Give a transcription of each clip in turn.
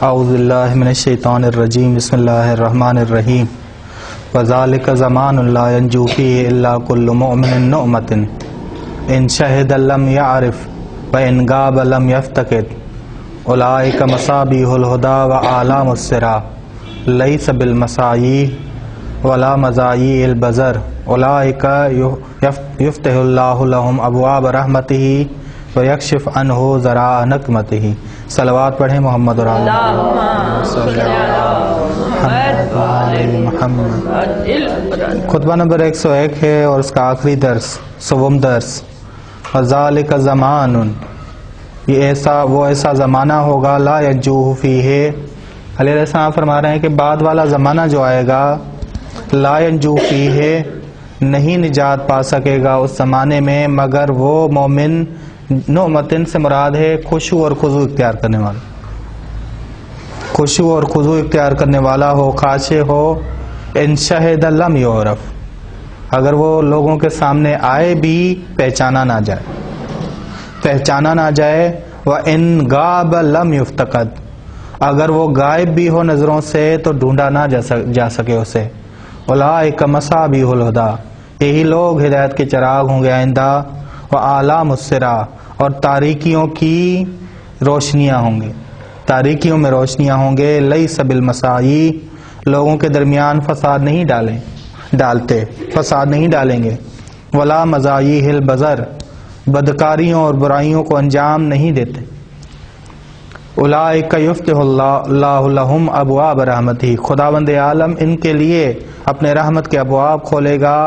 اعوذ باللہ من الشیطان الرجیم بسم اللہ الرحمن الرحیم وذالک زمان لا ینجو فیہ الا کل مؤمن نعمت ان شہد لم یعرف وان غاب لم یفتقد اولئک مصابیح الہدی واعلام السرا لیس بالمسایح ولا مزایع البزر اولئک یفتح اللہ لهم ابواب رحمتہ ویکشف عنہ ذرائع نقمتہ۔ صلوات پڑھیں محمد اور محمد۔ خطبہ نمبر 101 ہے اور اس کا آخری درس، سوم درس۔ وذالک زمان، یہ وہ ایسا زمانہ ہوگا لا ینجو فیہ، علیہ السلام فرما رہے ہیں کہ بعد والا زمانہ جو آئے گا لا ینجو فیہ، نہیں نجات پا سکے گا اس زمانے میں مگر وہ مومن، نعمتن سے مراد ہے خشوع اور خضوع اختیار کرنے والا، خشوع اور خضوع اختیار کرنے والا ہو، خاشع ہو۔ ان شہد لم یعرف، اگر وہ لوگوں کے سامنے آئے بھی پہچانا نہ جائے، پہچانا نہ جائے۔ وَإِن غَابَ لَمْ يُفْتَقَدْ، اگر وہ غائب بھی ہو نظروں سے تو ڈھونڈا نہ جا سکے اسے۔ اولئک مصابیح الہدی، یہی لوگ ہدایت کے چراغ ہوں گے آئندہ۔ وَأَعْلَامُ السِّرَا، اور تاریکیوں کی روشنیاں ہوں گے، تاریکیوں میں روشنیاں ہوں گے۔ لیس بالمسایح، لوگوں کے درمیان فساد نہیں ڈالتے، فساد نہیں ڈالیں گے۔ ولا مزایح البزر، بدکاریوں اور برائیوں کو انجام نہیں دیتے۔ اولئک یفتح اللہ لہم ابواب رحمتہ، خداوند عالم ان کے لیے اپنے رحمت کے ابواب کھولے گا،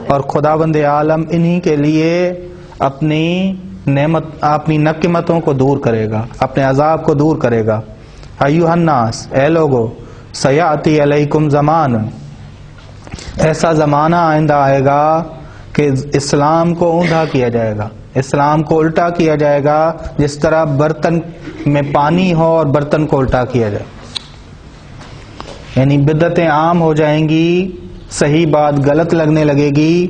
اور خداوند عالم انہی کے لیے اپنی نقمتوں کو دور کرے گا، اپنے عذاب کو دور کرے گا۔ ایھا الناس، اے لوگو، سیاتی علیکم زمان، ایسا زمانہ آئندہ آئے گا کہ اسلام کو اوندھا کیا جائے گا، اسلام کو الٹا کیا جائے گا، جس طرح برتن میں پانی ہو اور برتن کو الٹا کیا جائے، یعنی بدعتیں عام ہو جائیں گی، صحیح بات غلط لگنے لگے گی۔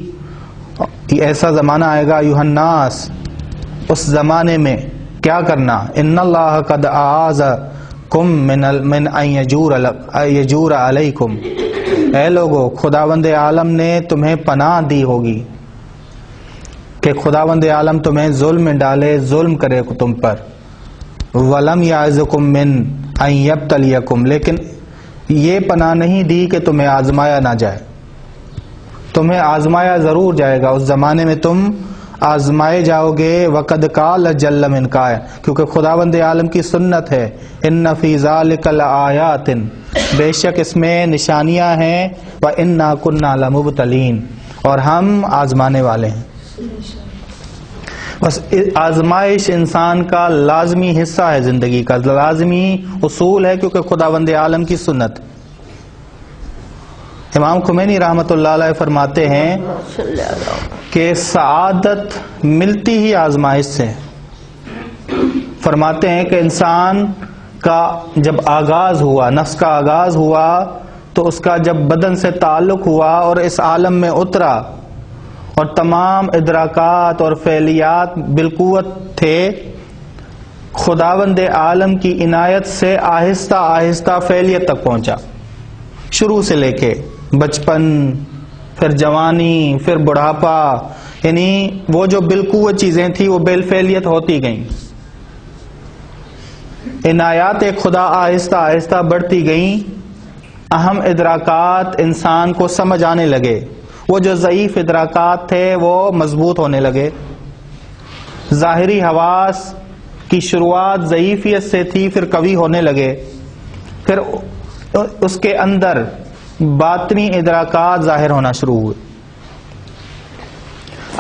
ایسا زمانہ آئے گا ایھا الناس، اس زمانے میں کیا کرنا؟ ان اللہ قد اعاذکم من ان یجور علیکم، اے لوگو، خداوند عالم نے تمہیں پناہ دی ہوگی کہ خداوند عالم تمہیں ظلم ڈالے، ظلم کرے تم پر۔ ولم یعظکم من ان یبتلیکم، لیکن یہ پناہ نہیں دی کہ تمہیں آزمایا نہ جائے، تمہیں آزمایا ضرور جائے گا، اس زمانے میں تم آزمائے جاؤ گے۔ وقد قال جل من قائل، کیونکہ خداوند عالم کی سنت ہے، ان فی ذلک لآیات، بے شک اس میں نشانیاں ہیں، وَإِنَّا كُنَّا لَمُبْتَلِينَ، اور ہم آزمانے والے ہیں۔ بس آزمائش انسان کا لازمی حصہ ہے، زندگی کا لازمی اصول ہے، کیونکہ خداوند عالم کی سنت۔ امام خمینی رحمۃ اللہ علیہ فرماتے ہیں کہ سعادت ملتی ہی آزمائش سے۔ فرماتے ہیں کہ انسان کا جب آغاز ہوا، نفس کا آغاز ہوا، تو اس کا جب بدن سے تعلق ہوا اور اس عالم میں اترا، اور تمام ادراکات اور فعلیات بالقوت تھے، خداوند عالم کی عنایت سے آہستہ آہستہ فعلیت تک پہنچا، شروع سے لے کے بچپن، پھر جوانی، پھر بڑھاپا، یعنی وہ جو بالقوت چیزیں تھیں وہ بالفعلیت ہوتی گئیں، عنایات خدا آہستہ آہستہ بڑھتی گئیں، اہم ادراکات انسان کو سمجھ آنے لگے، وہ جو ضعیف ادراکات تھے وہ مضبوط ہونے لگے، ظاہری حواس کی شروعات ضعیفیت سے تھی، پھر قوی ہونے لگے، پھر اس کے اندر باطنی ادراکات ظاہر ہونا شروع ہوئے۔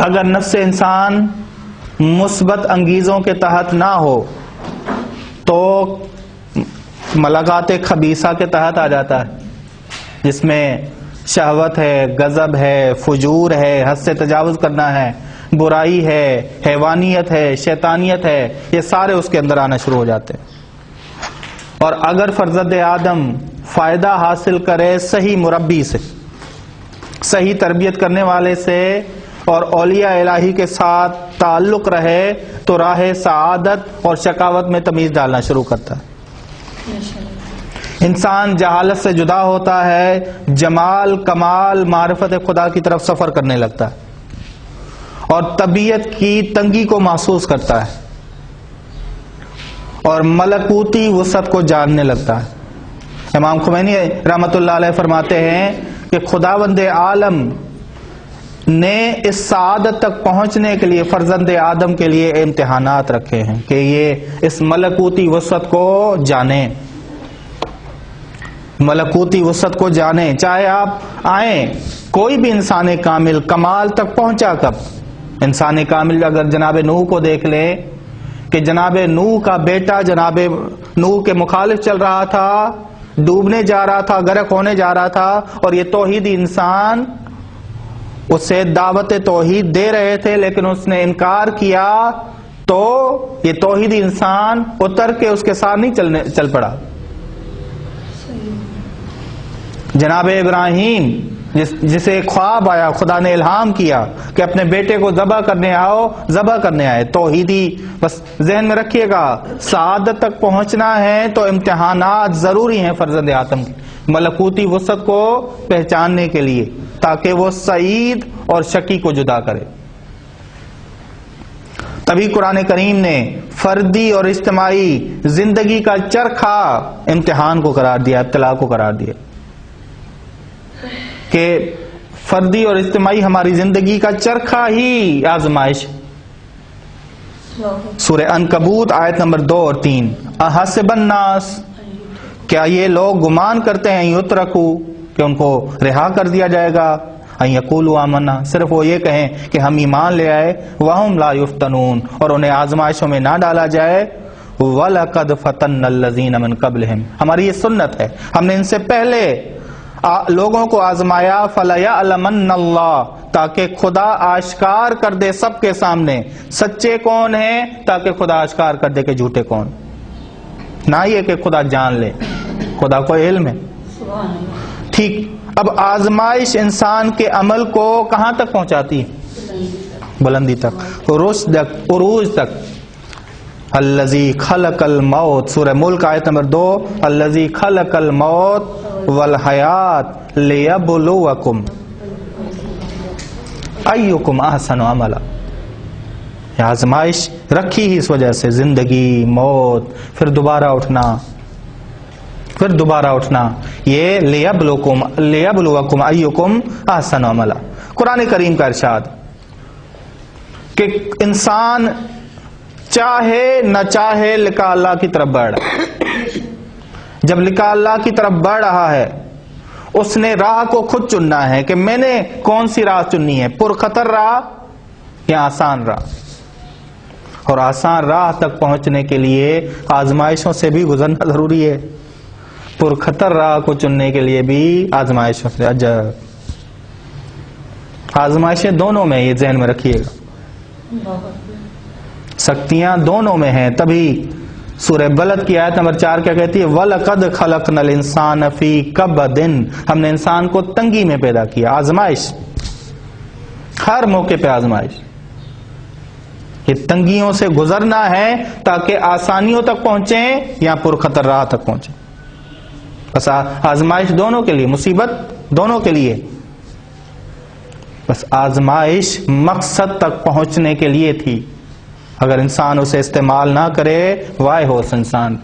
اگر نفس انسان مثبت انگیزوں کے تحت نہ ہو تو ملکات خبیثہ کے تحت آ جاتا ہے، جس میں شہوت ہے، غضب ہے، فجور ہے، حد سے تجاوز کرنا ہے، برائی ہے، حیوانیت ہے، شیطانیت ہے، یہ سارے اس کے اندر آنا شروع ہو جاتے ہیں۔ اور اگر فرزند آدم فائدہ حاصل کرے صحیح مربی سے، صحیح تربیت کرنے والے سے، اور اولیاء الہی کے ساتھ تعلق رہے، تو راہ سعادت اور شقاوت میں تمیز ڈالنا شروع کرتا ہے۔ انسان جہالت سے جدا ہوتا ہے، جمال کمال معرفت خدا کی طرف سفر کرنے لگتا ہے اور طبیعت کی تنگی کو محسوس کرتا ہے اور ملکوتی وسعت کو جاننے لگتا ہے۔ امام خمینی رحمۃ اللہ علیہ فرماتے ہیں کہ خداوند عالم نے اس سعادت تک پہنچنے کے لیے فرزند آدم کے لیے امتحانات رکھے ہیں کہ یہ اس ملکوتی وسعت کو جانیں، ملکوتی وسعت کو جانیں۔ چاہے آپ آئیں، کوئی بھی انسان کامل کمال تک پہنچا کب؟ انسان کامل اگر جناب نوح کو دیکھ لیں کہ جناب نوح کا بیٹا جناب نوح کے مخالف چل رہا تھا، ڈوبنے جا رہا تھا، غرق ہونے جا رہا تھا، اور یہ توحیدی انسان اسے دعوت توحید دے رہے تھے لیکن اس نے انکار کیا، تو یہ توحیدی انسان اتر کے اس کے ساتھ نہیں چل پڑا۔ جناب ابراہیم جسے خواب آیا، خدا نے الہام کیا کہ اپنے بیٹے کو ذبح کرنے آئے، توحیدی بس ذہن میں رکھیے گا، سعادت تک پہنچنا ہے تو امتحانات ضروری ہیں فرزند آدم کی، ملکوتی وسعت کو پہچاننے کے لیے، تاکہ وہ سعید اور شقی کو جدا کرے۔ تبھی قرآن کریم نے فردی اور اجتماعی زندگی کا چرخا امتحان کو قرار دیا، ابتلا کو قرار دیا کہ فردی اور اجتماعی ہماری زندگی کا چرخا ہی آزمائش۔ سورہ عنکبوت آیت نمبر 2 اور 3، احسب الناس، کیا یہ لوگ گمان کرتے ہیں یترکو کہ ان کو رہا کر دیا جائے گا، ان یقولوا آمنا، صرف وہ یہ کہیں کہ ہم ایمان لے آئے، وہم لا یفتنون، اور انہیں آزمائشوں میں نہ ڈالا جائے، وَلَقَدْ فَتَنَّ الَّذِينَ مِن قَبْلِهِمْ، ہماری یہ سنت ہے، ہم نے ان سے پہلے لوگوں کو آزمایا، فَلَيَعْلَمَنَّ اللَّهُ، تاکہ خدا آشکار کر دے سب کے سامنے سچے کون ہیں، تاکہ خدا آشکار کر دے کہ جھوٹے کون، نہ یہ کہ خدا جان لے، خدا کو علم ہے۔ ٹھیک، اب آزمائش انسان کے عمل کو کہاں تک پہنچاتی ہے؟ بلندی تک، عروج تک۔ الذی خلق الموت، سورہ ملک آیت نمبر 2، الذی خلق الموت والحیات لیبلوکم ایکم احسن عملا، یہ آزمائش رکھی ہی اس وجہ سے، زندگی، موت، پھر دوبارہ اٹھنا، یہ لیبلوکم ایکم احسن عملا۔ قرآن کریم کا ارشاد کہ انسان چاہے نہ چاہے لقاء اللہ کی طرف بڑھ رہا ہے، جب لقاء اللہ کی طرف بڑھ رہا ہے اس نے راہ کو خود چننا ہے کہ میں نے کون سی راہ چننی ہے، پرخطر راہ یا آسان راہ، اور آسان راہ تک پہنچنے کے لیے آزمائشوں سے بھی گزرنا ضروری ہے، پرخطر راہ کو چننے کے لیے بھی آزمائشوں سے، آزمائشیں دونوں میں، یہ ذہن میں رکھیے گا، سختیاں دونوں میں ہیں۔ تبھی سورہ بلد کی آیت نمبر 4 کیا کہتی ہے؟ وَلَقَدْ خَلَقْنَا الْإِنسَانَ فِي كَبَدٍ، ہم نے انسان کو تنگی میں پیدا کیا، آزمائش، ہر موقع پہ آزمائش، یہ تنگیوں سے گزرنا ہے تاکہ آسانیوں تک پہنچیں یا پرخطر راہ تک پہنچیں، بس آزمائش دونوں کے لیے، مصیبت دونوں کے لیے، بس آزمائش مقصد تک پہنچنے کے لیے تھی، اگر انسان اسے استعمال نہ کرے وائے ہو اس انسان۔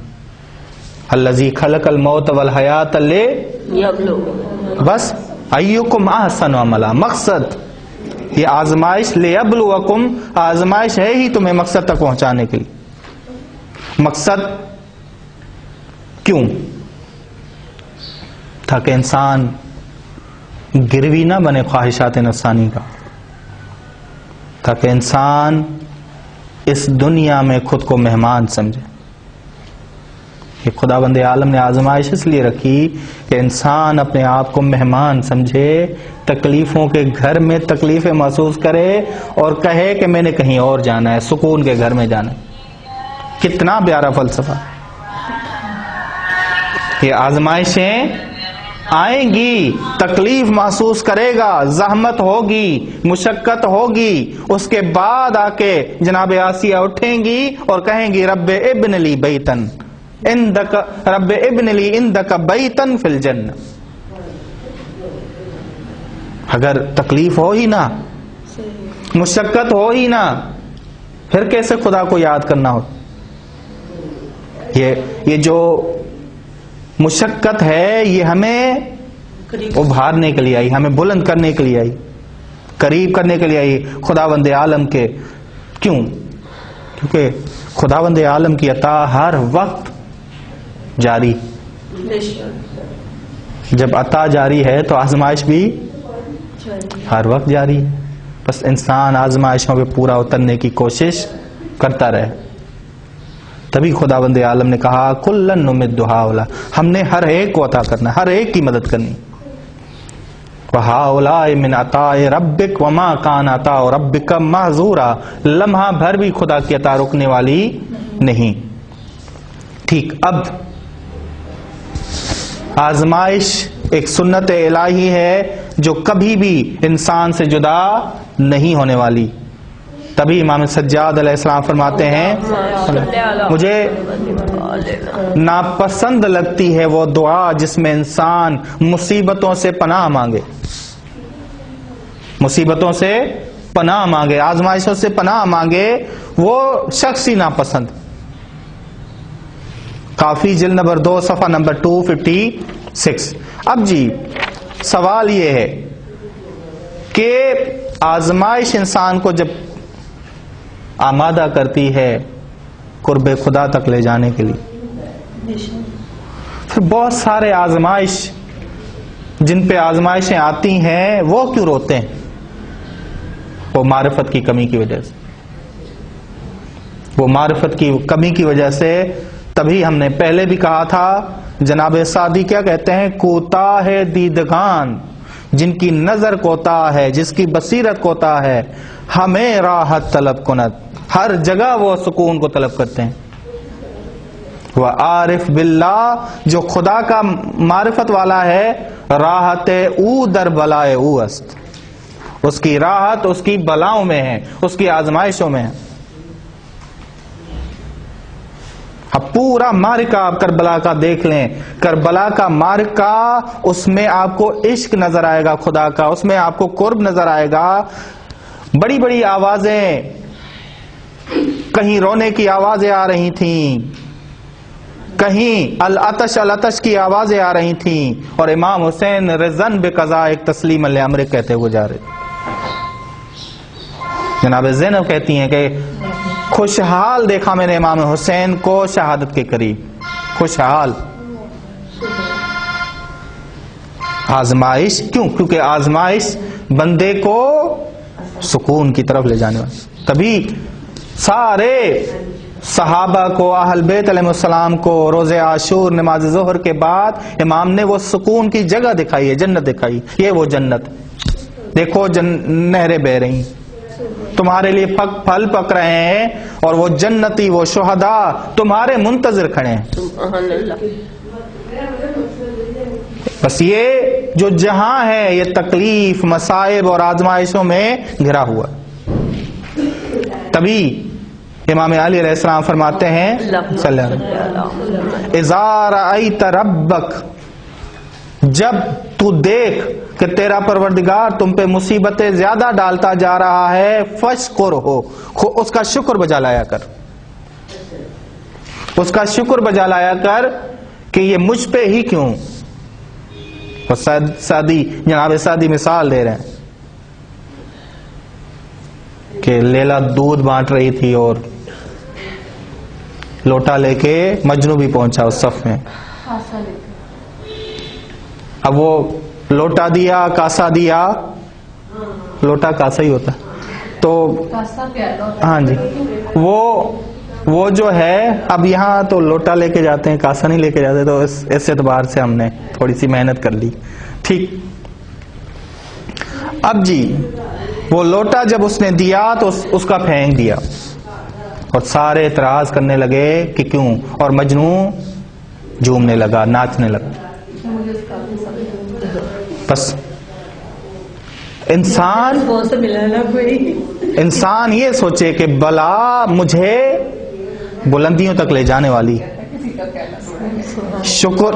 الذی خلق الموت والحیات لیبلوکم، بس ایکم احسن عملا، مقصد یہ آزمائش، لیبلوکم، آزمائش ہے ہی تمہیں مقصد تک پہنچانے کے لیے۔ مقصد کیوں؟ تاکہ انسان گروی نہ بنے خواہشات نفسانی کا، تاکہ انسان اس دنیا میں خود کو مہمان سمجھے۔ یہ خداوند عالم نے آزمائش اس لیے رکھی کہ انسان اپنے آپ کو مہمان سمجھے، تکلیفوں کے گھر میں تکلیفیں محسوس کرے اور کہے کہ میں نے کہیں اور جانا ہے، سکون کے گھر میں جانا ہے۔ کتنا پیارا فلسفہ! یہ آزمائشیں آئیں گی، تکلیف محسوس کرے گا، زحمت ہوگی، مشقت ہوگی، اس کے بعد آ کے جناب آسیہ اٹھیں گی اور کہیں گی رب ابن لی بیتن، عندک رب ابن لی عندک بیتن فی الجنہ. اگر تکلیف ہو ہی نہ، مشقت ہو ہی نہ، پھر کیسے خدا کو یاد کرنا ہو؟ یہ جو مشقت ہے یہ ہمیں ابھارنے کے لیے آئی، ہمیں بلند کرنے کے لیے آئی، قریب کرنے کے لیے آئی خداوند عالم کے. کیوں؟ کیونکہ خداوند عالم کی عطا ہر وقت جاری. جب عطا جاری ہے تو آزمائش بھی ہر وقت جاری. بس انسان آزمائشوں پہ پورا اترنے کی کوشش کرتا رہے. تبھی خداوند عالم نے کہا کلن نمد ہؤلاء، ہم نے ہر ایک کو عطا کرنا، ہر ایک کی مدد کرنی. وَهَؤُلَاءِ مِنْ عَطَاءِ رَبِّكَ وَمَا كَانَ عَطَاءُ رَبِّكَ مَحْظُورًا، لمحہ بھر بھی خدا کی عطا رکنے والی نہیں. ٹھیک، اب آزمائش ایک سنت الہی ہے جو کبھی بھی انسان سے جدا نہیں ہونے والی. تبھی امام سجاد علیہ السلام فرماتے ہیں مجھے ناپسند لگتی ہے وہ دعا جس میں انسان مصیبتوں سے پناہ مانگے، مصیبتوں سے پناہ مانگے، آزمائشوں سے پناہ مانگے، وہ شخص ہی ناپسند. کافی جلد نمبر 2 صفحہ نمبر 256. اب جی سوال یہ ہے کہ آزمائش انسان کو جب آمادہ کرتی ہے قرب خدا تک لے جانے کے لیے، پھر بہت سارے آزمائش جن پہ آزمائشیں آتی ہیں وہ کیوں روتے ہیں؟ وہ معرفت کی کمی کی وجہ سے، وہ معرفت کی کمی کی وجہ سے. تبھی ہم نے پہلے بھی کہا تھا، جناب سعدی کیا کہتے ہیں؟ کوتاہ ہے دیدگان جن کی نظر کوتاہ ہے، جس کی بصیرت کوتاہ ہے، ہمیں راحت طلب کند، ہر جگہ وہ سکون کو طلب کرتے ہیں. وہ عارف باللہ، جو خدا کا معرفت والا ہے، راحت او در بلائے او است، اس کی راحت اس کی بلاؤں میں ہے، اس کی آزمائشوں میں ہے. اب پورا معرکہ آپ کربلا کا دیکھ لیں، کربلا کا معرکہ، اس میں آپ کو عشق نظر آئے گا خدا کا، اس میں آپ کو قرب نظر آئے گا. بڑی بڑی آوازیں، کہیں رونے کی آوازیں آ رہی تھیں، کہیں العطش العطش کی آوازیں آ رہی تھیں، اور امام حسین رضن بقضاء ایک تسلیم الامر کہتے ہوئے جا رہے. جناب زینب کہتی ہیں کہ خوشحال دیکھا میں نے امام حسین کو شہادت کے قریب، خوشحال. آزمائش کیوں؟ کیونکہ آزمائش بندے کو سکون کی طرف لے جانے والی. تبھی سارے صحابہ کو، اہل بیت علیہ السلام کو روز عاشور نماز ظہر کے بعد امام نے وہ سکون کی جگہ دکھائی ہے، جنت دکھائی. یہ وہ جنت، دیکھو نہریں بہ رہی، تمہارے لیے پھل پک رہے ہیں، اور وہ جنتی، وہ شہداء تمہارے منتظر کھڑے ہیں. بس یہ جو جہاں ہے یہ تکلیف، مصائب اور آزمائشوں میں گھرا ہوا. تبھی امام علی علیہ السلام فرماتے ہیں اذا رأیت ربک، جب تو دیکھ کہ تیرا پروردگار تم پہ مصیبتیں زیادہ ڈالتا جا رہا ہے، فشکر ہو، اس کا شکر بجا لایا کر، اس کا شکر بجا لایا کر کہ یہ مجھ پہ ہی کیوں. سعدی، جناب سعدی مثال دے رہے ہیں کہ لیلا دودھ بانٹ رہی تھی اور لوٹا لے کے مجنو بھی پہنچا اس صف میں. اب وہ لوٹا دیا، کاسا دیا، لوٹا کاسا ہی ہوتا تو ہاں جی، وہ جو ہے، اب یہاں تو لوٹا لے کے جاتے ہیں، کاسا نہیں لے کے جاتے، تو اس اعتبار سے ہم نے تھوڑی سی محنت کر لی. ٹھیک، اب جی وہ لوٹا جب اس نے دیا تو اس کا پھینک دیا، اور سارے اعتراض کرنے لگے کہ کیوں، اور مجنو جھومنے لگا، ناچنے لگا. بس انسان یہ سوچے کہ بلا مجھے بلندیوں تک لے جانے والی،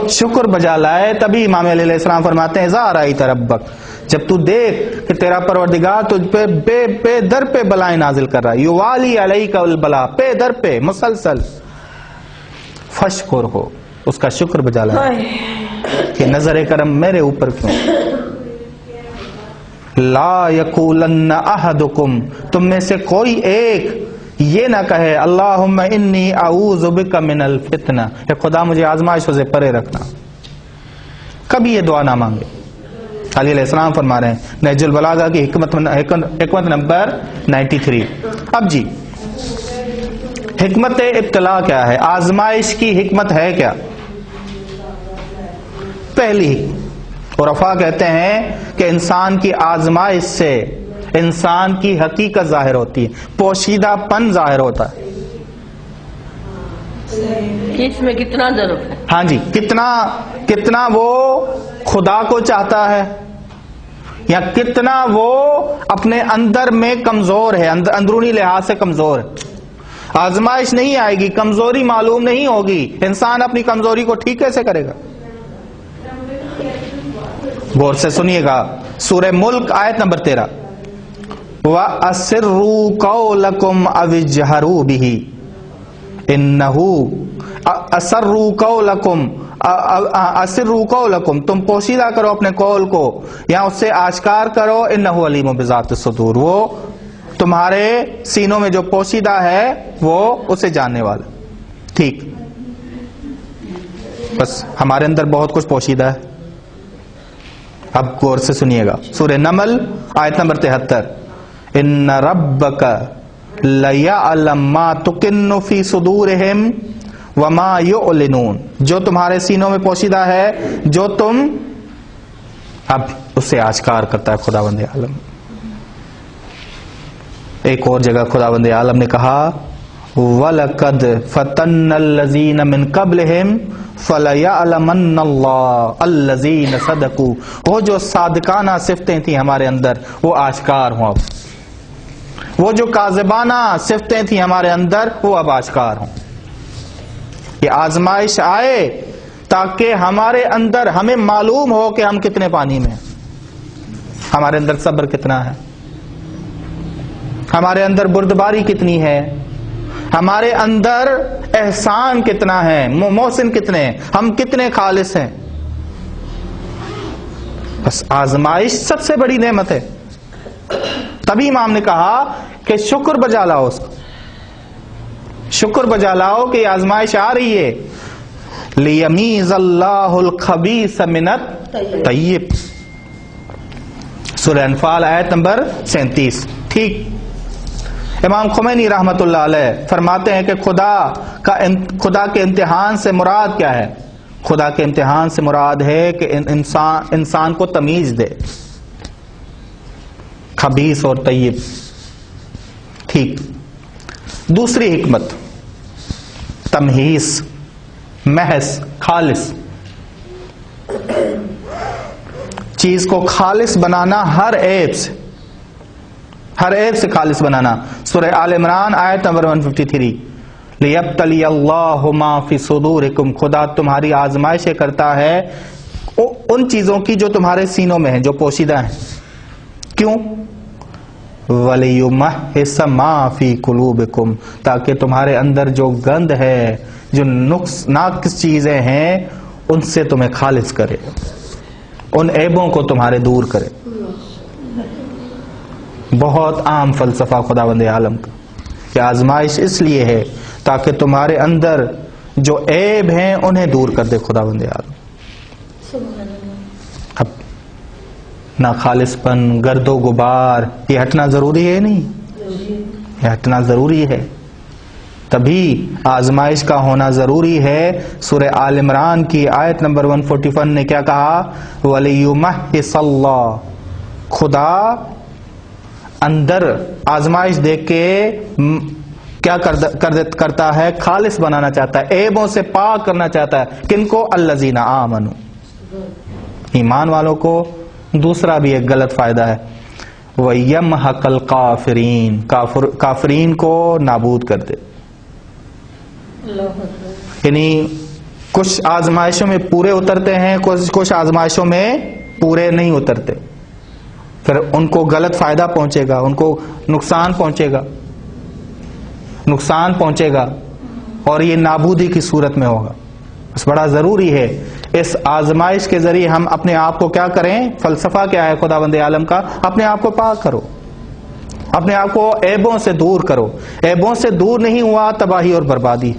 شکر بجا لائے، تبھی امام علیہ السلام فرماتے ہیں اذا رأیت ربک، جب تو دیکھ کہ تیرا پروردگار تجھ پہ بے در پہ بلائیں نازل کر رہا ہے، یوالی علیک البلا، پہ در پہ مسلسل، فشکر ہو، اس کا شکر بجا لائے کہ نظر کرم میرے اوپر کیوں۔ لا یقولن احدکم، تم میں سے کوئی ایک یہ نہ کہے اللہم انی اعوذ بک من الفتنہ، کہ خدا مجھے آزمائشوں سے پرے رکھنا، کبھی یہ دعا نہ مانگے۔ علی علیہ السلام فرما رہے ہیں نہج البلاغہ کی حکمت نمبر 93۔ اب جی حکمت ابتلا کیا ہے، آزمائش کی حکمت ہے کیا؟ پہلی عرفاء کہتے ہیں کہ انسان کی آزمائش سے انسان کی حقیقت ظاہر ہوتی ہے، پوشیدہ پن ظاہر ہوتا ہے، اس میں کتنا ضرور ہے، ہاں جی، کتنا وہ خدا کو چاہتا ہے، یا کتنا وہ اپنے اندر میں کمزور ہے، اندرونی لحاظ سے کمزور ہے۔ آزمائش نہیں آئے گی، کمزوری معلوم نہیں ہوگی، انسان اپنی کمزوری کو ٹھیک کیسے کرے گا؟ غور سے سنیے گا، سورہ ملک آیت نمبر 13، وَأَسِرُّوا قَوْلَكُمْ أَوِ اجْهَرُوا بِهِ إِنَّهُ أَسَرُّوا قَوْلَكُمْ، تم پوشیدہ کرو اپنے قول کو یا اس سے آشکار کرو، إِنَّهُ عَلِيمٌ بِذَاتِ الصُّدُورِ، وہ تمہارے سینوں میں جو پوشیدہ ہے وہ اسے جاننے والا۔ ٹھیک، بس ہمارے اندر بہت کچھ پوشیدہ ہے۔ اب غور سے سنیے گا، سورہ نمل آیت نمبر 73، ان ربک لیعلم ما تکن فی صدورہم وما یعلنون، جو تمہارے سینوں میں پوشیدہ ہے، جو تم اب اس سے آشکار کرتا ہے خداوند عالم۔ ایک اور جگہ خداوند عالم نے کہا وَلَقَدْ فَتَنَّ الَّذِينَ مِن قَبْلِهِمْ فَلَيَعْلَمَنَّ اللَّهُ الَّذِينَ صَدَقُوا، وہ جو صادقانہ صفتیں تھیں ہمارے اندر وہ آشکار ہوں، اب وہ جو کاذبانہ صفتیں تھیں ہمارے اندر وہ اب آشکار ہوں۔ یہ آزمائش آئے تاکہ ہمارے اندر ہمیں معلوم ہو کہ ہم کتنے پانی میں ہیں، ہمارے اندر صبر کتنا ہے، ہمارے اندر بردباری کتنی ہے، ہمارے اندر احسان کتنا ہے، محسن کتنے ہیں، ہم کتنے خالص ہیں۔ بس آزمائش سب سے بڑی نعمت ہے، تبھی امام نے کہا کہ شکر بجا لاؤ، اس کو شکر بجا لاؤ کہ یہ آزمائش آ رہی ہے۔ لیمیز اللہ الخبیث من الطیب، سورہ انفال آیت نمبر 37۔ ٹھیک، امام خمینی رحمت اللہ علیہ فرماتے ہیں کہ خدا کے امتحان سے مراد کیا ہے؟ خدا کے امتحان سے مراد ہے کہ انسان کو تمیز دے، خبیث اور طیب۔ ٹھیک، دوسری حکمت تمہیز، محض، خالص، چیز کو خالص بنانا، ہر عیب سے، ہر عیب سے خالص بنانا۔ سورہ آل عمران آیت نمبر 153، لِيَبْتَلِيَ اللَّهُ مَا فِي صُدُورِكُمْ، خدا تمہاری آزمائشیں کرتا ہے ان چیزوں کی جو تمہارے سینوں میں ہیں، جو پوشیدہ ہیں۔ کیوں؟ وَلِيُمَحِّصَ مَا فِي قُلُوبِكُمْ، تاکہ تمہارے اندر جو گند ہے، جو ناقص چیزیں ہیں، ان سے تمہیں خالص کرے، ان عیبوں کو تمہارے دور کرے۔ بہت عام فلسفہ خداوند عالم کا کہ آزمائش اس لیے ہے تاکہ تمہارے اندر جو عیب ہیں انہیں دور کر دے خداوند عالم۔ اب نہ خالص پن، گرد و غبار، یہ ہٹنا ضروری ہے، نہیں یہ ہٹنا ضروری ہے، تبھی آزمائش کا ہونا ضروری ہے۔ سورہ آل عمران کی آیت نمبر 141 نے کیا کہا؟ وَلِيُمَحِّصَ اللَّهُ، خدا اندر آزمائش دیکھ کے کیا کرتا ہے؟ خالص بنانا چاہتا ہے، عیبوں سے پاک کرنا چاہتا ہے۔ کن کو؟ الذین آمنوا، ایمان والوں کو۔ دوسرا بھی ایک غلط فائدہ ہے، وَيَمْحَقَ الْكَافِرِينَ، کافرین کو نابود کر دے۔ یعنی کچھ آزمائشوں میں پورے اترتے ہیں، کچھ آزمائشوں میں پورے نہیں اترتے، پھر ان کو غلط فائدہ پہنچے گا، ان کو نقصان پہنچے گا اور یہ نابودی کی صورت میں ہوگا۔ بس بڑا ضروری ہے اس آزمائش کے ذریعے ہم اپنے آپ کو کیا کریں، فلسفہ کیا ہے خداوند عالم کا، اپنے آپ کو پاک کرو، اپنے آپ کو عیبوں سے دور کرو۔ عیبوں سے دور نہیں ہوا تباہی اور بربادی،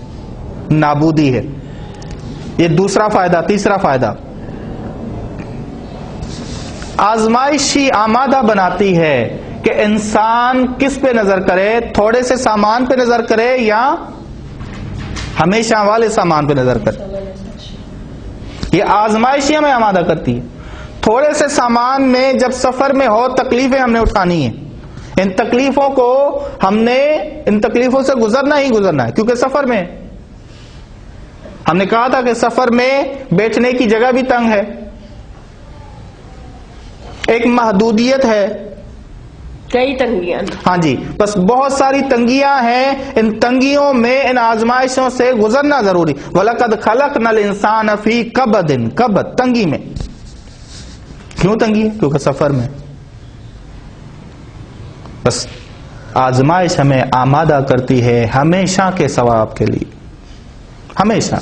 نابودی ہے۔ یہ دوسرا فائدہ۔ تیسرا فائدہ، آزمائش ہی آمادہ بناتی ہے کہ انسان کس پہ نظر کرے، تھوڑے سے سامان پہ نظر کرے یا ہمیشہ والے سامان پہ نظر کرے۔ یہ آزمائش ہی ہمیں آمادہ کرتی ہے۔ تھوڑے سے سامان میں جب سفر میں ہو، تکلیفیں ہم نے اٹھانی ہیں، ان تکلیفوں سے گزرنا ہی گزرنا ہے، کیونکہ سفر میں ہم نے کہا تھا کہ سفر میں بیٹھنے کی جگہ بھی تنگ ہے، ایک محدودیت ہے، کئی تنگیاں، ہاں جی، بس بہت ساری تنگیاں ہیں، ان تنگیوں میں ان آزمائشوں سے گزرنا ضروری۔ وَلَقَدْ خَلَقْنَا الْإِنسَانَ فِي كَبَدٍ، کبد تنگی میں۔ کیوں تنگی ہے؟ کیونکہ سفر میں۔ بس آزمائش ہمیں آمادہ کرتی ہے ہمیشہ کے ثواب کے لیے، ہمیشہ۔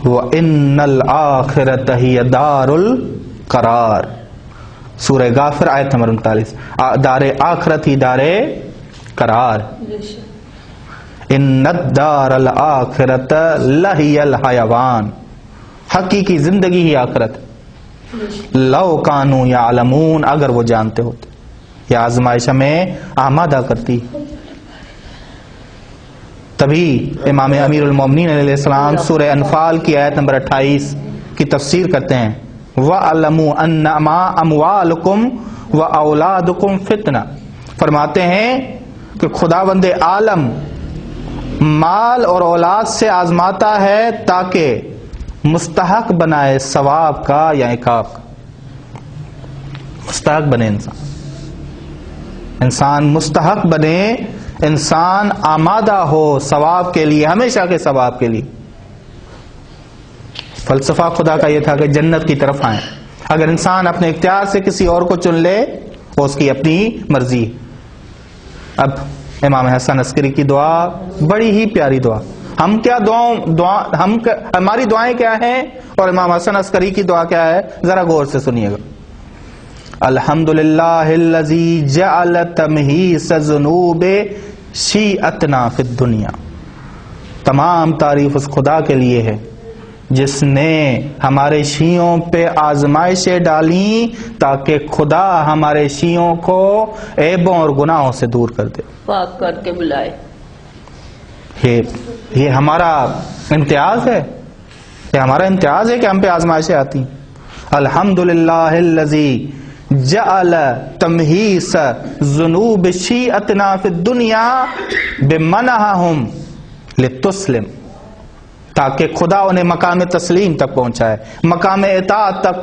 وَإِنَّ الْآخِرَةَ هِيَ دَارُ الْقَرَارِ، سورہ غافر آیت نمبر 39۔ دار آخرت ہی دار قرار۔ ان الدار الاخرت لہی الحیوان، حقیقی زندگی ہی آخرت۔ لو کانوا یعلمون، اگر وہ جانتے ہوتے۔ یہ آزمائش ہمیں آمادہ کرتی، تبھی امام امیر المومنین علیہ السلام سورہ انفال کی آیت نمبر 28 کی تفسیر کرتے ہیں، وَأَعْلَمُوا أَنَّمَا أَمْوَالُكُمْ وَأَوْلَادُكُمْ فِتْنَةٌ، فرماتے ہیں کہ خداوند عالم مال اور اولاد سے آزماتا ہے تاکہ مستحق بنائے ثواب کا یا عقاب کا۔ مستحق بنے انسان مستحق بنے، انسان آمادہ ہو ثواب کے لیے، ہمیشہ کے ثواب کے لیے۔ فلسفہ خدا کا یہ تھا کہ جنت کی طرف آئیں۔ اگر انسان اپنے اختیار سے کسی اور کو چن لے وہ اس کی اپنی مرضی۔ اب امام حسن عسکری کی دعا بڑی ہی پیاری دعا، ہماری دعائیں کیا ہیں اور امام حسن عسکری کی دعا کیا ہے، ذرا غور سے سنیے گا۔ الحمدللہ الذی جعل تمحیص الذنوب شیعتنا فی الدنیا، تمام تعریف اس خدا کے لیے ہے جس نے ہمارے شیعوں پہ آزمائشیں ڈالیں تاکہ خدا ہمارے شیعوں کو عیبوں اور گناہوں سے دور کر دے، پاک کر کے بلائے۔ یہ ہمارا امتیاز ہے، یہ ہمارا امتیاز ہے کہ ہم پہ آزمائشیں آتی ہیں۔ الحمدللہ الذی جعل تمحیص ذنوب شیعتنا فی الدنیا بمنحہم لتسلم، تاکہ خدا انہیں مقام تسلیم تک پہنچائے، مقام اطاعت تک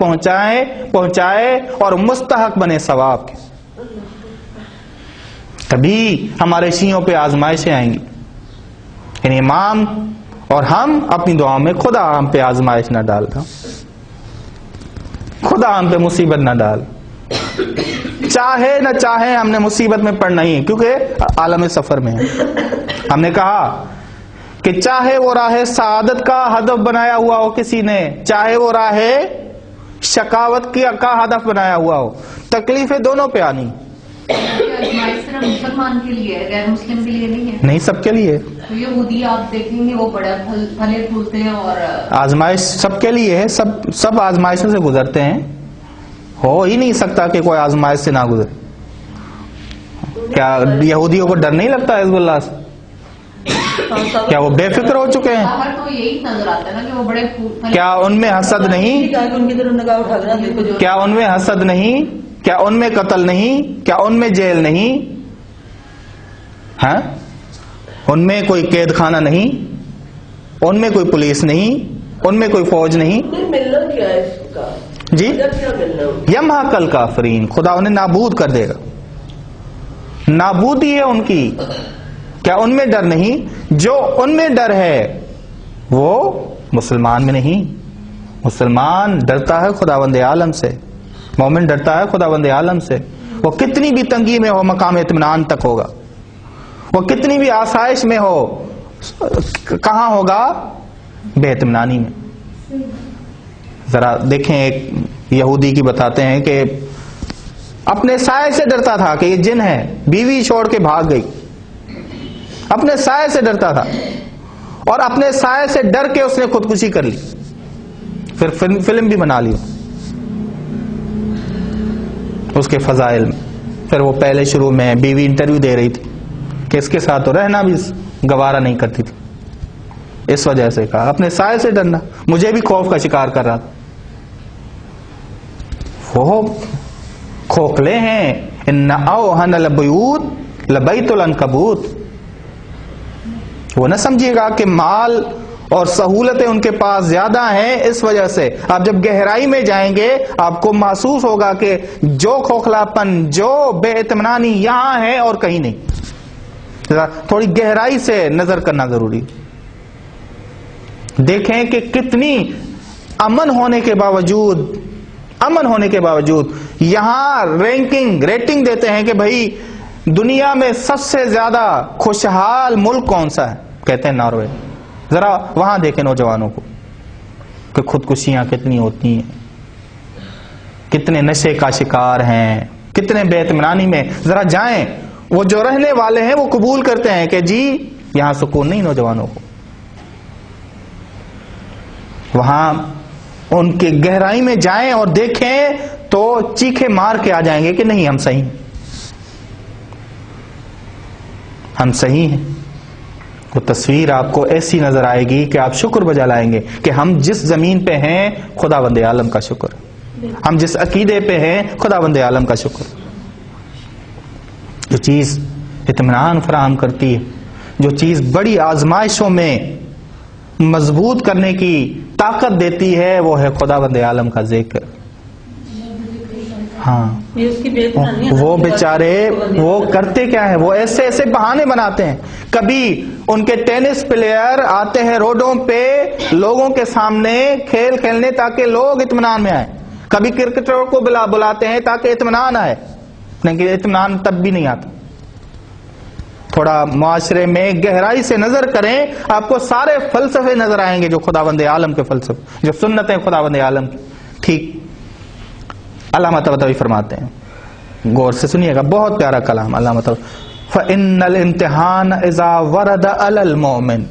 پہنچائے اور مستحق بنے ثواب کے۔ تبھی ہمارے شیعوں پہ آزمائشیں آئیں گی۔ یعنی امام اور ہم اپنی دعاؤں میں خدا ہم پہ آزمائش نہ ڈالتا، خدا ہم پہ مصیبت نہ ڈال، چاہے نہ چاہے ہم نے مصیبت میں پڑنا ہی ہے، کیونکہ عالم سفر میں ہے۔ ہم نے کہا کہ چاہے وہ راہ سعادت کا ہدف بنایا ہوا ہو کسی نے، چاہے وہ راہ شقاوت کا ہدف بنایا ہوا ہو، تکلیفیں دونوں پہ آنی۔ صرف مسلمان کے لیے ہے، غیر مسلم کے لیے نہیں ہے؟ نہیں، سب کے لیے۔ تو یہودی آپ دیکھیں گے وہ بڑے پھلے پھولتے ہیں، اور آزمائش سب کے لیے ہے، سب آزمائشوں سے گزرتے ہیں، ہو ہی نہیں سکتا کہ کوئی آزمائش سے نہ گزرے۔ کیا یہودیوں کو ڈر نہیں لگتا حزب اللہ سے؟ کیا وہ بے فکر ہو چکے ہیں؟ باہر تو یہی نظر آتا ہے نا کہ وہ بڑے کیا ان میں حسد نہیں؟ کیا ان میں حسد نہیں؟ کیا ان میں قتل نہیں؟ کیا ان میں جیل نہیں؟ ہاں، ان میں کوئی قید خانہ نہیں؟ ان میں کوئی پولیس نہیں؟ ان میں کوئی فوج نہیں؟ ملنا کیا ہے اس کا جی، کیا ملنا؟ یمحق الکافرین، خدا انہیں نابود کر دے گا، نابودی ہے ان کی۔ کیا ان میں ڈر نہیں؟ جو ان میں ڈر ہے وہ مسلمان میں نہیں. مسلمان ڈرتا ہے خداوند عالم سے، مومن ڈرتا ہے خداوند عالم سے. وہ کتنی بھی تنگی میں ہو مقام اطمینان تک ہوگا، وہ کتنی بھی آسائش میں ہو کہاں ہوگا؟ بے اطمینانی میں. ذرا دیکھیں، ایک یہودی کی بتاتے ہیں کہ اپنے سائے سے ڈرتا تھا کہ یہ جن ہے، بیوی چھوڑ کے بھاگ گئی، اپنے سائے سے ڈرتا تھا، اور اپنے سائے سے ڈر کے اس نے خودکشی کر لی، پھر فلم بھی بنا لی اس کے فضائل میں. پھر وہ پہلے شروع میں بیوی انٹرویو دے رہی تھی کہ اس کے ساتھ تو رہنا بھی گوارا نہیں کرتی تھی، اس وجہ سے کہا اپنے سائے سے ڈرنا. مجھے بھی خوف کا شکار کر رہا تھا. وہ کھوکھلے ہیں. ان اوہن البیوت لبیت العنکبوت. وہ نہ سمجھیے گا کہ مال اور سہولتیں ان کے پاس زیادہ ہیں، اس وجہ سے آپ جب گہرائی میں جائیں گے آپ کو محسوس ہوگا کہ جو کھوکھلاپن، جو بے اطمینانی یہاں ہے اور کہیں نہیں. تھوڑی گہرائی سے نظر کرنا ضروری. دیکھیں کہ کتنی امن ہونے کے باوجود یہاں ریٹنگ دیتے ہیں کہ بھائی دنیا میں سب سے زیادہ خوشحال ملک کون سا ہے؟ کہتے ہیں ناروے. ذرا وہاں دیکھیں نوجوانوں کو کہ خودکشیاں کتنی ہوتی ہیں، کتنے نشے کا شکار ہیں، کتنے بے اطمینانی میں. ذرا جائیں، وہ جو رہنے والے ہیں وہ قبول کرتے ہیں کہ جی یہاں سکون نہیں. نوجوانوں کو وہاں ان کے گہرائی میں جائیں اور دیکھیں تو چیخے مار کے آ جائیں گے کہ نہیں، ہم صحیح ہیں. وہ تصویر آپ کو ایسی نظر آئے گی کہ آپ شکر بجا لائیں گے کہ ہم جس زمین پہ ہیں خداوند عالم کا شکر، ہم جس عقیدے پہ ہیں خداوند عالم کا شکر. جو چیز اطمینان فراہم کرتی ہے، جو چیز بڑی آزمائشوں میں مضبوط کرنے کی طاقت دیتی ہے، وہ ہے خداوند عالم کا ذکر. ہاں، وہ بیچارے وہ کرتے کیا ہیں؟ وہ ایسے ایسے بہانے بناتے ہیں. کبھی ان کے ٹینس پلیئر آتے ہیں روڈوں پہ لوگوں کے سامنے کھیل کھیلنے تاکہ لوگ اطمینان میں آئیں. کبھی کرکٹروں کو بلاتے ہیں تاکہ اطمینان آئے، لیکن اطمینان تب بھی نہیں آتا. تھوڑا معاشرے میں گہرائی سے نظر کریں، آپ کو سارے فلسفے نظر آئیں گے جو خداوند عالم کے فلسفے، جو سنتیں خداوند عالم کی. ٹھیک علامہ طباطبائی فرماتے ہیں، غور سے سنیے گا، بہت پیارا کلام علامہ طباطبائی. فَإِنَّ الْإِمْتِحَانَ إِذَا وَرَدَ عَلَى الْمُؤْمِنِ.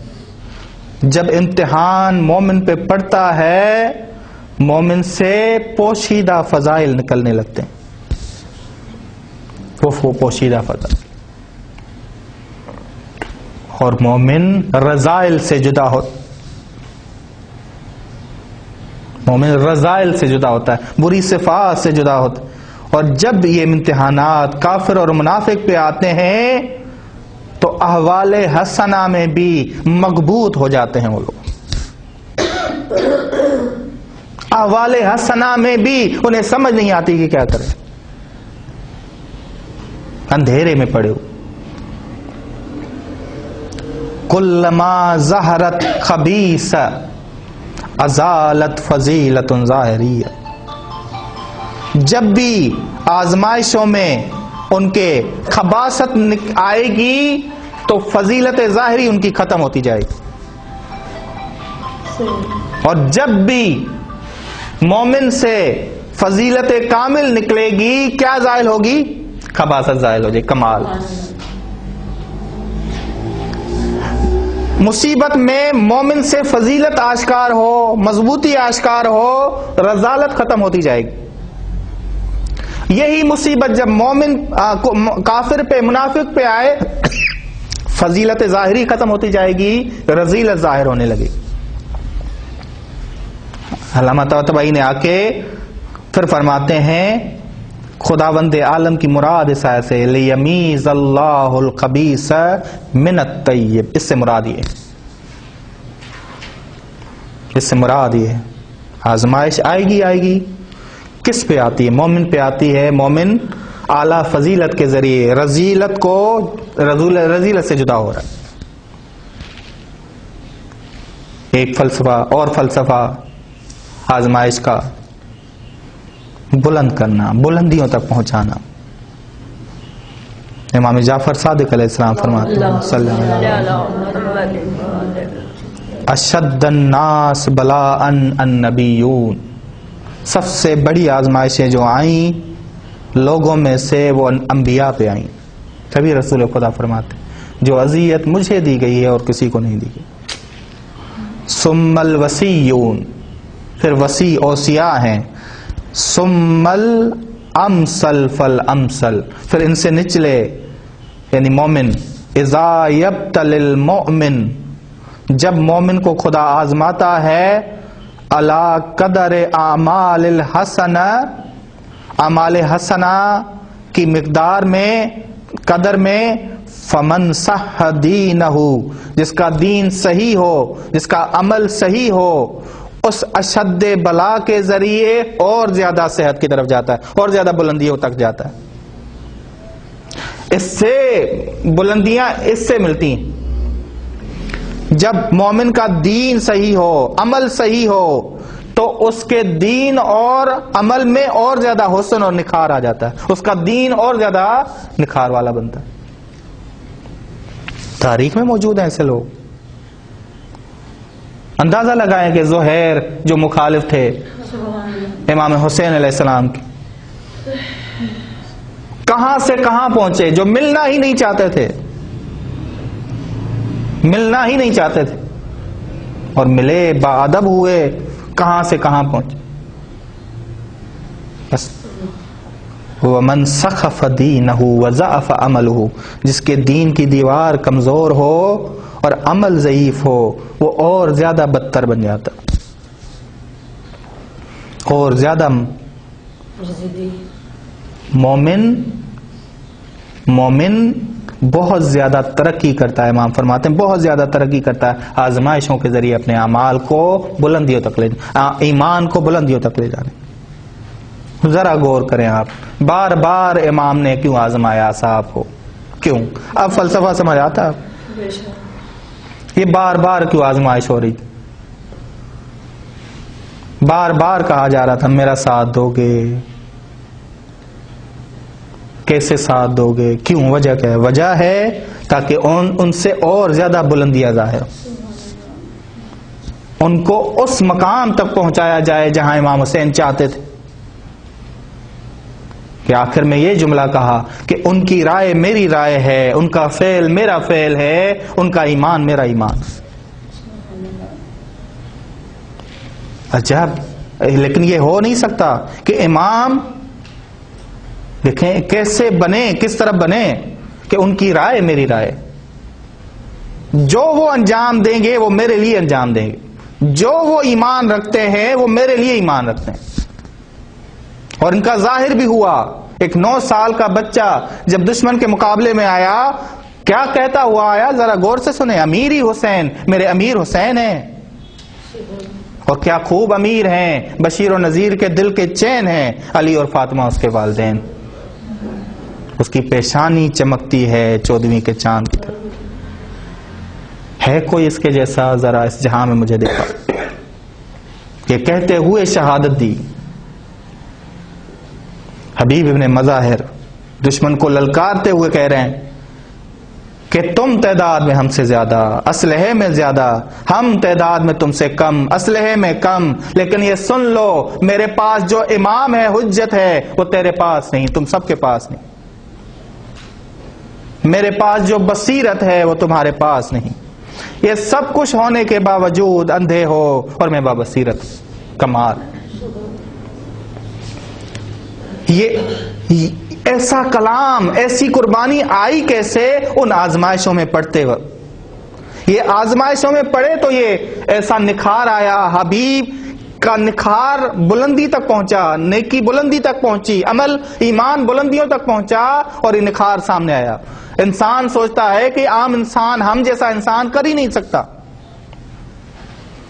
جب امتحان مومن پہ پڑتا ہے، مومن سے پوشیدہ فضائل نکلنے لگتے ہیں. وہ پوشیدہ فضائل، اور مومن رذائل سے جدا ہوتا ہے، بری صفات سے جدا ہوتا ہے. اور جب یہ امتحانات کافر اور منافق پہ آتے ہیں تو احوال حسنہ میں بھی مغبوط ہو جاتے ہیں. وہ لوگ احوال حسنہ میں بھی انہیں سمجھ نہیں آتی کہ کیا کریں، اندھیرے میں پڑے ہو. کلما ظہرت خبیث ازالت فضیلت ظاہریہ. جب بھی آزمائشوں میں ان کے خباثت آئے گی تو فضیلت ظاہری ان کی ختم ہوتی جائے گی. اور جب بھی مومن سے فضیلت کامل نکلے گی، کیا زائل ہوگی؟ خباثت زائل ہو جائے، کمال. مصیبت میں مومن سے فضیلت آشکار ہو، مضبوطی آشکار ہو، رذالت ختم ہوتی جائے گی. یہی مصیبت جب مومن کافر پہ منافق پہ آئے، فضیلت ظاہری ختم ہوتی جائے گی، رذیلت ظاہر ہونے لگے. علامہ طباطبائی نے آ کے پھر فرماتے ہیں خداوند عالم کی مراد اس آیت سے لیمیز اللہ الخبیث من الطیب. اس سے مراد یہ آزمائش آئے گی. کس پہ آتی ہے؟ مومن پہ آتی ہے. مومن اعلیٰ فضیلت کے ذریعے رذیلت سے جدا ہو رہا ہے. ایک فلسفہ اور فلسفہ آزمائش کا بلند کرنا، بلندیوں تک پہنچانا. امام جعفر صادق علیہ السلام فرماتے ہیں صلی اللہ علیہ وسلم اشد الناس بلاء النبیون، سب سے بڑی آزمائشیں جو آئیں لوگوں میں سے وہ انبیاء پہ آئیں. کبھی رسول خدا فرماتے جو اذیت مجھے دی گئی ہے اور کسی کو نہیں دی گئی. ثم الوسیون، پھر وسیع اوصیاء ہیں. ثم الامثل فالامثل، پھر ان سے نچلے یعنی مومن. اذا یبتلی المؤمن، جب مومن کو خدا آزماتا ہے علی قدر اعمال الحسنہ، اعمال حسنہ کی مقدار میں، قدر میں. فمن صح دینہ، جس کا دین صحیح ہو، جس کا عمل صحیح ہو، اس اشد بلا کے ذریعے اور زیادہ صحت کی طرف جاتا ہے، اور زیادہ بلندیوں تک جاتا ہے. اس سے بلندیاں اس سے ملتی ہیں. جب مومن کا دین صحیح ہو، عمل صحیح ہو، تو اس کے دین اور عمل میں اور زیادہ حسن اور نکھار آ جاتا ہے، اس کا دین اور زیادہ نکھار والا بنتا ہے. تاریخ میں موجود ہیں ایسے لوگ. اندازہ لگائیں کہ زہیر جو مخالف تھے امام حسین علیہ السلام کے، کہاں سے کہاں پہنچے، جو ملنا ہی نہیں چاہتے تھے، ملنا ہی نہیں چاہتے تھے، اور ملے، باادب ہوئے، کہاں سے کہاں پہنچے. بس وَمَنْ سَخَفَ دِينَهُ وَضَعَفَ عَمَلُهُ، جس کے دین کی دیوار کمزور ہو اور عمل ضعیف ہو وہ اور زیادہ بدتر بن جاتا، اور زیادہ. مومن بہت زیادہ ترقی کرتا ہے، امام فرماتے ہیں بہت زیادہ ترقی کرتا ہے آزمائشوں کے ذریعے اپنے اعمال کو بلندیوں تک لے، ایمان کو بلندیوں تک لے جانے. ذرا غور کریں آپ، بار بار امام نے کیوں آزمایا صاحب کو؟ کیوں؟ اب فلسفہ سمجھ آتا ہے یہ بار بار کیوں آزمائش ہو رہی؟ بار بار کہا جا رہا تھا میرا ساتھ دو گے، کیسے ساتھ دو گے، کیوں؟ وجہ کیا ہے؟ وجہ ہے تاکہ ان سے اور زیادہ بلندیاں ظاہر، ان کو اس مقام تک پہنچایا جائے جہاں امام حسین چاہتے تھے. کہ آخر میں یہ جملہ کہا کہ ان کی رائے میری رائے ہے، ان کا فعل میرا فعل ہے، ان کا ایمان میرا ایمان. عجب. لیکن یہ ہو نہیں سکتا کہ امام دیکھیں کیسے بنے، کس طرح بنے کہ ان کی رائے میری رائے، جو وہ انجام دیں گے وہ میرے لیے انجام دیں گے، جو وہ ایمان رکھتے ہیں وہ میرے لیے ایمان رکھتے ہیں. اور ان کا ظاہر بھی ہوا. ایک 9 سال کا بچہ جب دشمن کے مقابلے میں آیا کیا کہتا ہوا آیا؟ ذرا غور سے سنیں. امیری حسین، میرے امیر حسین ہیں، اور کیا خوب امیر ہیں، بشیر و نذیر کے دل کے چین ہیں. علی اور فاطمہ اس کے والدین، اس کی پیشانی چمکتی ہے 14ویں کے چاند کی طرح. ہے کوئی اس کے جیسا؟ ذرا اس جہاں میں مجھے دیکھا. یہ کہتے ہوئے شہادت دی. حبیب ابن مظاہر دشمن کو للکارتے ہوئے کہہ رہے ہیں کہ تم تعداد میں ہم سے زیادہ، اسلحے میں زیادہ، ہم تعداد میں تم سے کم، اسلحے میں کم، لیکن یہ سن لو میرے پاس جو امام ہے، حجت ہے، وہ تیرے پاس نہیں، تم سب کے پاس نہیں. میرے پاس جو بصیرت ہے وہ تمہارے پاس نہیں. یہ سب کچھ ہونے کے باوجود اندھے ہو اور میں بابصیرت. کمال. یہ ایسا کلام، ایسی قربانی آئی کیسے؟ ان آزمائشوں میں پڑھتے وقت. یہ آزمائشوں میں پڑھے تو یہ ایسا نکھار آیا. حبیب کا نکھار بلندی تک پہنچا، نیکی بلندی تک پہنچی، عمل ایمان بلندیوں تک پہنچا، اور یہ نکھار سامنے آیا. انسان سوچتا ہے کہ عام انسان، ہم جیسا انسان کر ہی نہیں سکتا.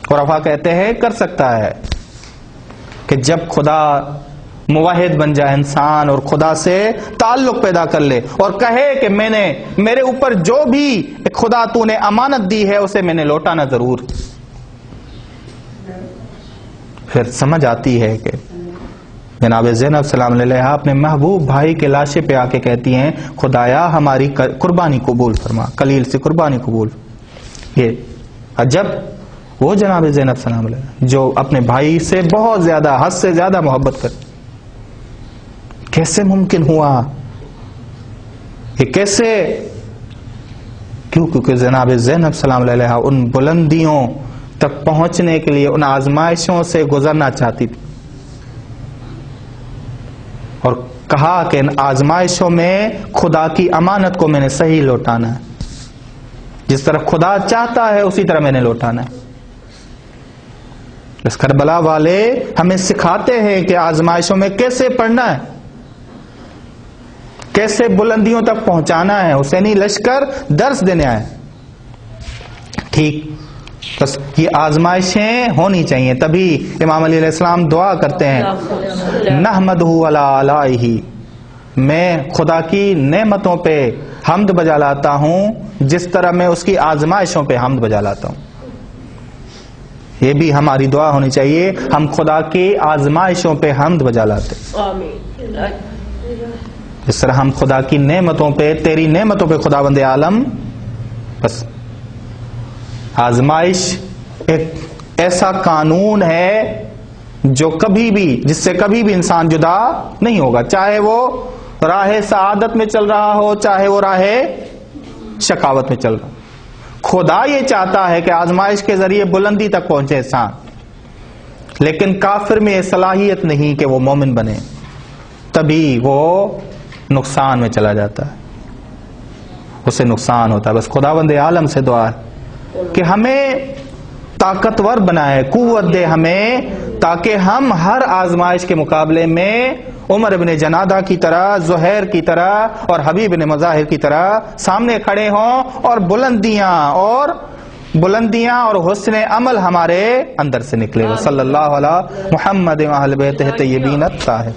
اور افا کہتے ہیں کر سکتا ہے کہ جب خدا موحد بن جائے انسان اور خدا سے تعلق پیدا کر لے اور کہے کہ میرے اوپر جو بھی خدا تو نے امانت دی ہے اسے میں نے لوٹانا ضرور. پھر سمجھ آتی ہے کہ جناب زینب سلام علیہ اپنے محبوب بھائی کے لاشے پہ آ کے کہتی ہیں خدایا ہماری قربانی قبول فرما، کلیل سے قربانی قبول۔ یہ عجب وہ جناب زینب سلام علیہ جو اپنے بھائی سے بہت زیادہ، حد سے زیادہ محبت کر، کیسے ممکن ہوا یہ؟ کیسے؟ کیونکہ جناب زینب سلام علیہ ان بلندیوں تک پہنچنے کے لیے ان آزمائشوں سے گزرنا چاہتی تھی، اور کہا کہ ان آزمائشوں میں خدا کی امانت کو میں نے صحیح لوٹانا ہے، جس طرح خدا چاہتا ہے اسی طرح میں نے لوٹانا ہے۔ اس کربلا والے ہمیں سکھاتے ہیں کہ آزمائشوں میں کیسے پڑھنا ہے، کیسے بلندیوں تک پہنچانا ہے۔ حسینی لشکر درس دینے آئے، ٹھیک، بس یہ آزمائشیں ہونی چاہیے، تبھی امام علی علیہ السلام دعا کرتے ہیں نحمدہ علی آلائہ، میں خدا کی نعمتوں پہ حمد بجا لاتا ہوں جس طرح میں اس کی آزمائشوں پہ حمد بجا لاتا ہوں۔ یہ بھی ہماری دعا ہونی چاہیے، ہم خدا کی آزمائشوں پہ حمد بجا لاتے، جس طرح ہم خدا کی نعمتوں پہ، تیری نعمتوں پہ خداوند عالم، بس آزمائش ایک ایسا قانون ہے جو کبھی بھی، جس سے کبھی بھی انسان جدا نہیں ہوگا، چاہے وہ راہ سعادت میں چل رہا ہو، چاہے وہ راہ شقاوت میں چل رہا ہو۔ خدا یہ چاہتا ہے کہ آزمائش کے ذریعے بلندی تک پہنچے انسان، لیکن کافر میں یہ صلاحیت نہیں کہ وہ مومن بنے، تبھی وہ نقصان میں چلا جاتا ہے، اسے نقصان ہوتا ہے۔ بس خداوند عالم سے دعا ہے کہ ہمیں طاقتور بنائے، قوت دے ہمیں، تاکہ ہم ہر آزمائش کے مقابلے میں عمر بن جنادہ کی طرح، زہیر کی طرح اور حبیب بن مظاہر کی طرح سامنے کھڑے ہوں، اور بلندیاں اور حسن عمل ہمارے اندر سے نکلے۔ صلی اللہ علیہ محمد و اہل بیتہ الطیبین الطاہرین۔